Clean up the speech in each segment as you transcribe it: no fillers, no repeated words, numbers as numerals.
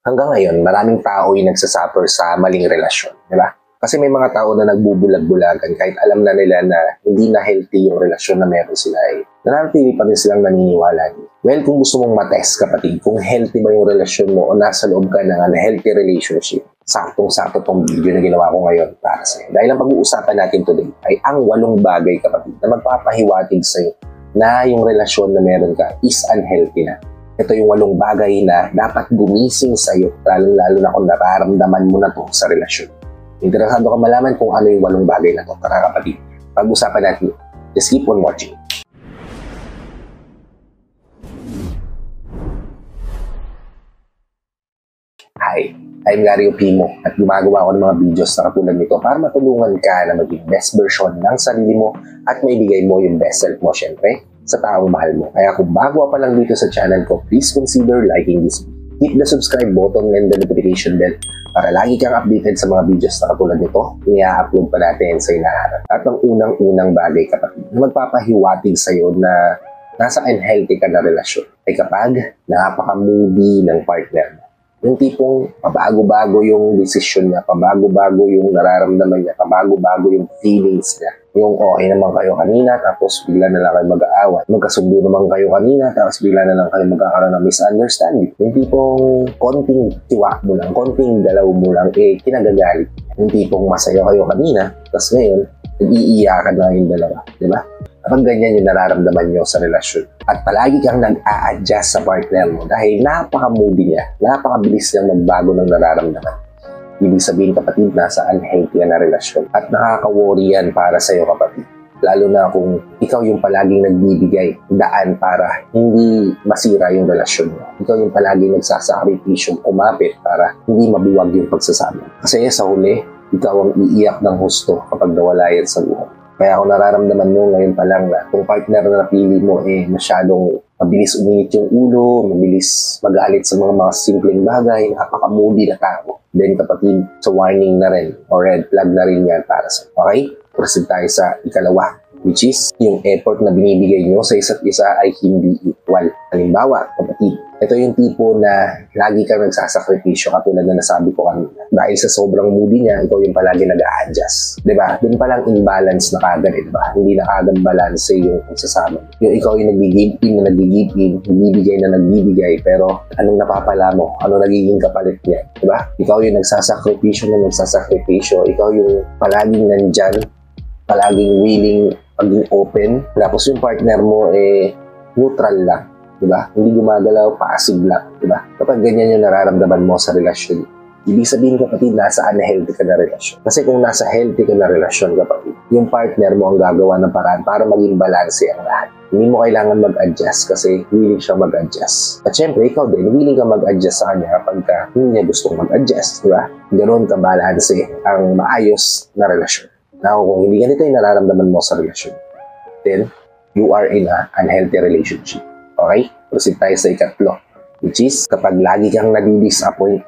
hanggang ngayon, maraming tao yung nagsasuffer sa maling relasyon, di ba? Kasi may mga tao na nagbubulag-bulagan kahit alam na nila na hindi na healthy yung relasyon na meron sila nananatili pa rin silang naniniwala. Well, kung gusto mong matest, kapatid, kung healthy ba yung relasyon mo o nasa loob ka ng unhealthy relationship, saktong-sakto tong video na ginawa ko ngayon para sa'yo. Dahil ang pag-uusapan natin today ay ang 8 bagay, kapatid, na magpapahiwatig sa'yo na yung relasyon na meron ka is unhealthy na. Ito yung 8 bagay na dapat gumising sa'yo, lalo na kung nararamdaman mo na to sa relasyon. Interesado ka malaman kung ano yung 8 bagay na to. Tara kapatid, pag-usapan natin. Just keep on watching. Hi, I'm Gary Opimo at gumagawa ko ng mga videos na katulad nito para matulungan ka na maging best version ng sarili mo at maibigay mo yung best self mo syempre sa taong mahal mo. Kaya kung bago pa lang dito sa channel ko, please consider liking this video. Hit the subscribe button and the notification bell para lagi kang updated sa mga videos na katulad nito. I-upload pa natin sa inaharap. At ang unang-unang bagay kapatid na magpapahiwatig sa'yo na nasa unhealthy ka na relasyon ay kapag napaka-moody ng partner mo. Yung tipong pabago-bago yung desisyon niya, pabago-bago yung nararamdaman niya, pabago-bago yung feelings niya. Yung okay naman kayo kanina, tapos bigla na lang kayo mag-aawat. Magkasundo naman kayo kanina, tapos bigla na lang kayo magkakaroon ng misunderstanding. Yung tipong konting tiwa mo lang, konting galaw mo lang, kinagagalit. Yung tipong masaya kayo kanina, tapos ngayon, nag-iiyakan na yung dalawa. Diba? Kapag ganyan yung nararamdaman nyo sa relasyon. At palagi kang nag-a-adjust sa partner mo dahil napaka-moody niya, napakabilis niyang magbago ng nararamdaman. Ibig sabihin kapatid, nasa unhealthy na relasyon. At nakaka-worry yan para sa'yo kapatid. Lalo na kung ikaw yung palaging nagbibigay daan para hindi masira yung relasyon mo. Ikaw yung palaging nagsasakripisyo kumapit para hindi mabuwag yung pagsasama. Kasi sa huli, ikaw ang iiyak ng husto kapag nawala yan sa buhay. Kaya kung nararamdaman mo ngayon pa lang na kung partner na napili mo masyadong mabilis uminit yung ulo, mabilis magalit sa mga simpleng bagay, napaka-moody na tao, then kapatid, sa warning na rin o red flag na rin yan para sa. Okay? Proceed tayo sa ikalawa, which is yung effort na binibigay nyo sa isa't isa ay hindi equal. Halimbawa, kapatid, ito yung tipo na lagi kang nagsasakripisyo katulad na nasabi ko kanina. Dahil sa sobrang moody niya, ikaw yung palagi nag-a-adjust. Diba? Doon palang imbalance na kagad, diba? Hindi na kagad balance yung pagsasama. Yung ikaw yung nag-give in na nag-give in, nagbibigay na nagbibigay, pero anong napapala mo? Ano nagiging kapalit niya? Diba? Ikaw yung nagsasakripisyo na nagsasakripisyo. Ikaw yung palaging nandyan, palaging willing maging open. Tapos yung partner mo neutral lang. Diba? Hindi gumagalaw, passive lang. Diba? Kapag ganyan yung nararamdaman mo sa relasyon, ibig sabihin kapatid, nasa unhealthy ka na relasyon. Kasi kung nasa healthy ka na relasyon kapatid, yung partner mo ang gagawa ng paraan para maging balanse ang lahat. Hindi mo kailangan mag-adjust kasi willing siya mag-adjust. At syempre, ikaw din, willing ka mag-adjust sa kanya kapag hindi niya gustong mag-adjust. Diba? Ganoon ka balanse ang maayos na relasyon. Now, kung hindi ganito yung nararamdaman mo sa relasyon, then you are in an unhealthy relationship. Okay? Proceed tayo sa ikatlo. Which is, kapag lagi kang nadi-disappoint,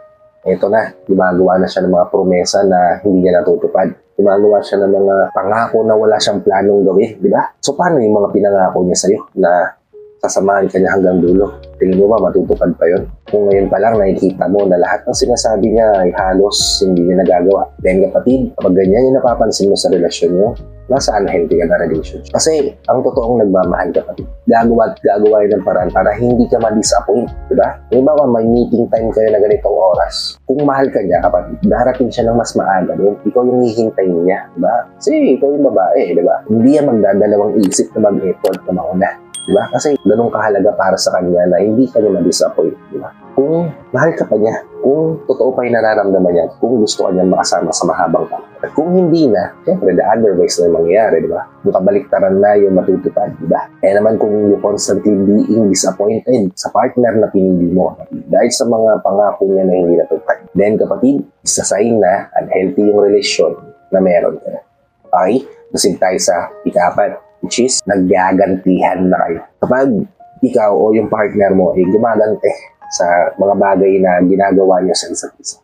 ito na, gumagawa na siya ng mga promesa na hindi niya natutupad. Gumagawa siya ng mga pangako na wala siyang planong gawin, di ba? So, paano yung mga pinangako niya sa'yo na sasamahan ka niya hanggang dulo? Tingin mo ba matutupad pa yun? Kung ngayon pa lang nakikita mo na lahat ng sinasabi niya ay halos hindi niya nagagawa. Then kapatid, kapag ganyan yung napapansin mo sa relasyon niyo, nasa unhealthy ka na relationship. Kasi ang totoong nagmamahal kapatid, gagawa yun ng paraan para hindi ka ma-disappoint, di ba? Halimbawa, may meeting time kayo na ganitong oras. Kung mahal ka niya kapatid, darating siya ng mas maaga doon. Ikaw yung hihintayin niya, di ba? Kasi ikaw yung babae, di ba? Hindi yan magdadalawang isip na mag-effort na mauna. Diba? Kasi ganun kahalaga para sa kanya na hindi ka niya ma-disappoint. Diba? Kung mahal ka pa niya, kung totoo pa yung nararamdaman niya, kung gusto ka niya makasama sa mahabang panahon. At kung hindi na, syempre the otherwise na mangyayari, diba? Yung kabaliktaran na yung matutupad, diba? Kaya naman kung you constantly being disappointed sa partner na pinili mo, dahil sa mga pangako niya na hindi natupad, then kapatid, isa sign na unhealthy yung relasyon na meron ka. Okay? Proceed tayo sa ikapat, which is naggagantihan na kayo. Kapag ikaw o yung partner mo gumagante sa mga bagay na ginagawa niyo sa isa't isa,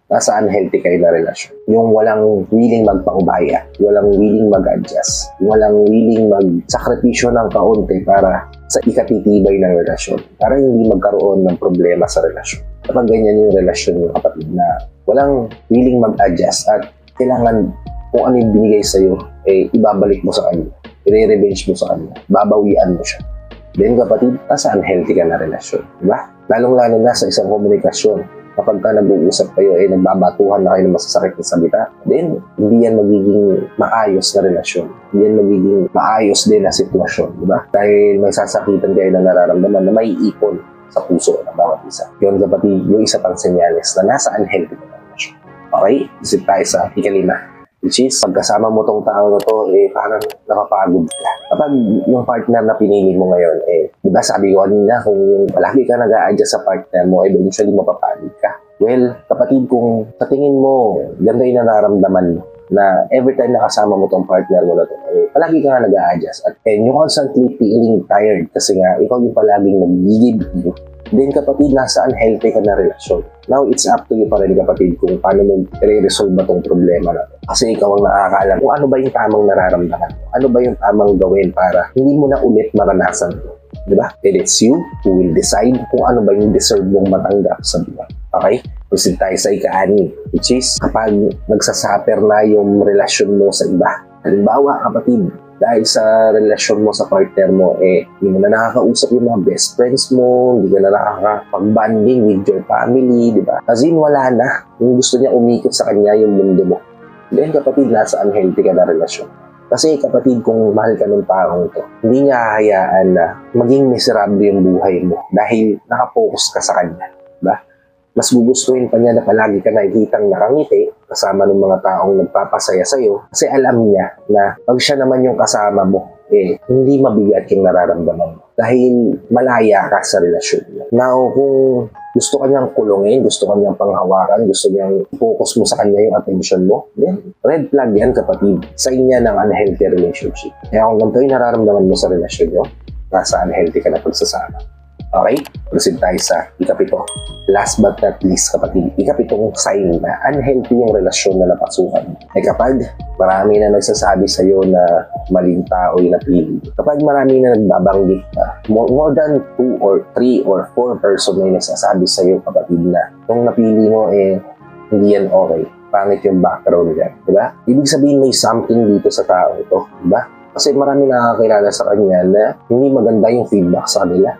nasa unhealthy kayo na relasyon. Yung walang willing magpaubaya, walang willing mag-adjust, walang willing magsakripisyo ng kaunti para sa ikatitibay ng relasyon, para hindi magkaroon ng problema sa relasyon. Kapag ganyan yung relasyon ng kapatid na walang willing mag-adjust at kailangan kung ano yung binigay sa'yo, ibabalik mo sa kanya. I-revenge mo sa kanya. Babawian mo siya. Then kapatid, nasa unhealthy ka na relasyon. Diba? Lalong-lalo na sa isang komunikasyon. Kapag ka nag-uusap kayo, nagbabatuhan na kayo ng masasakit na salita, then hindi yan magiging maayos na relasyon. Hindi yan magiging maayos din na sitwasyon. Diba? Dahil may sasakitan kayo na nararamdaman na may ipon sa puso ng bawat isa. Yun kapatid, yung isa pang senyales na nasa unhealthy na relasyon. Okay? Isip tayo sa ikalima. Which is, pagkasama mo tong tao na to, parang nakapagod ka. Kapag yung partner na pinili mo ngayon, diba sabi ko kanina, kung yung palagi ka nag-a-adjust sa partner mo, eventually mapapagod ka. Well, kapatid, kung sa tingin mo, ganda yung nararamdaman mo, na every time nakasama mo tong partner mo na to, palagi ka nga nag-a-adjust. At you're constantly feeling tired kasi nga, ikaw yung palaging nag-give. Then kapatid, nasa unhealthy ka na relasyon. Now, it's up to you pa rin kapatid kung paano mo i-resolve ba tong problema na to. Kasi ikaw ang nakakaalam kung ano ba yung tamang nararamdaman mo. Ano ba yung tamang gawin para hindi mo na ulit maranasan to. Diba? And it's you who will decide kung ano ba yung deserve mong matanggap sa buwan. Okay? Proceed tayo sa ika-6, which is kapag nagsasuffer na yung relasyon mo sa iba. Halimbawa, kapatid, dahil sa relasyon mo sa partner mo, hindi mo na nakakausap yung mga best friends mo, hindi ka na nakakapag-bonding with your family, di ba? As in, wala na. Yung gusto niya umikot sa kanya yung mundo mo. Then, kapatid, nasa unhealthy ka na relasyon. Kasi, kapatid, kung mahal ka ng taong to, hindi niya hahayaan na maging miserable yung buhay mo dahil nakapokus ka sa kanya, di ba? Mas gugustuhin pa niya na palagi ka nakikitang nakangiti kasama ng mga taong nagpapasaya sa'yo kasi alam niya na pag siya naman yung kasama mo, hindi mabigat yung nararamdaman mo dahil malaya ka sa relasyon niya. Now, kung gusto ka niyang kulungin, gusto ka niyang panghawakan, gusto niyang focus mo sa kanya yung attention mo, then red flag yan kapatid sa inya ng unhealthy relationship. Kaya kung ganito yung nararamdaman mo sa relasyon niyo, nasa unhealthy ka na pagsasama. Okay? Proceed tayo sa ikapito. Last but not least, kapatid, ikapitong sign na unhealthy yung relasyon na napasukan. Kapag marami na nagsasabi sa'yo na maling tao yung napili. Kapag marami na nagbabanggit na, more than 2 or 3 or 4 person na yung nagsasabi sa'yo, kapatid, na itong napili mo, hindi yan okay. Pangit yung background yan. Diba? Ibig sabihin may something dito sa tao ito. Diba? Kasi marami nakakilala sa kanya na hindi maganda yung feedback sa kanila.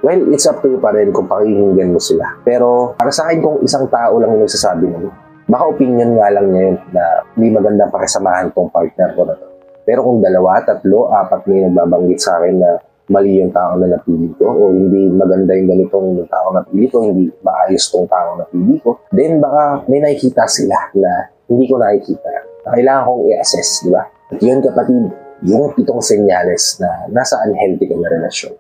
Well, it's up to you pa rin kung pakikinggan mo sila. Pero para sa akin, kung isang tao lang yung nagsasabi nun, baka opinion nga lang niya yun na hindi maganda pakisamahan tong partner ko na to. Pero kung 2, 3, 4 may nagbabanggit sa akin na mali yung tao na napili ko o hindi maganda yung ganitong tao na napili ko, hindi maayos tong tao na napili ko, then baka may nakikita sila na hindi ko nakikita. Na kailangan kong i-assess, di ba? At yun kapatid, yung 7 senyales na nasa unhealthy ka na relasyon.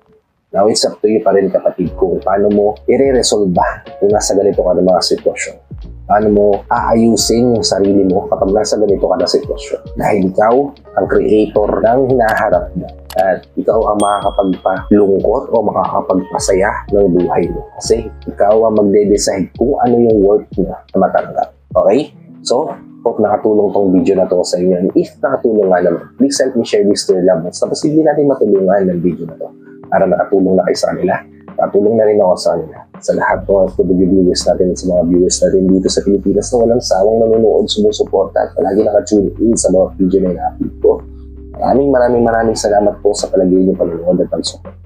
Now, it's up to you pa rin kapatid kung paano mo i-resolve ba kung nasa ganito ka ng mga sitwasyon. Paano mo aayusin yung sarili mo kapag nasa ganito ka na sitwasyon. Dahil ikaw ang creator ng hinaharap mo. At ikaw ang makakapagpalungkot o makakapagpasaya ng buhay mo. Kasi ikaw ang magde-decide kung ano yung worth mo na matanggap. Okay? So, hope nakatulong tong video na to sa inyo. And if nakatulong nga naman, please help me share this to your loved ones. Tapos hindi natin matulungan ng video na to para nakatulong na kayo sa kanila. Nakatulong na rin ako sa kanila. Sa lahat ng viewers natin at sa mga viewers natin dito sa Pilipinas na walang sawang nanonood, sumusuporta at palagi nakatune in sa mga video na ina-upload ko. Maraming salamat po sa palagi niyo panonood at pag-support.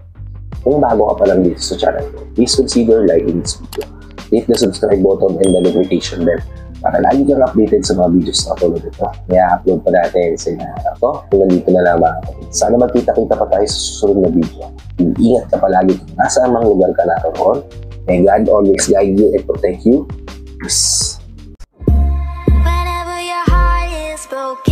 Kung bago ka pa lang dito sa channel ko, please consider liking this video. Hit the subscribe button and the notification bell para lagi kang updated sa mga videos na tulad ito. I-upload pa natin sa ito. Kung nandito na lang mga kapatid. Sana magkita-kita pa tayo sa susunod na video. Ingat ka palagi kung nasa amang lugar ka naroon. May God always guide you and protect you. Peace. Whenever your heart is broken.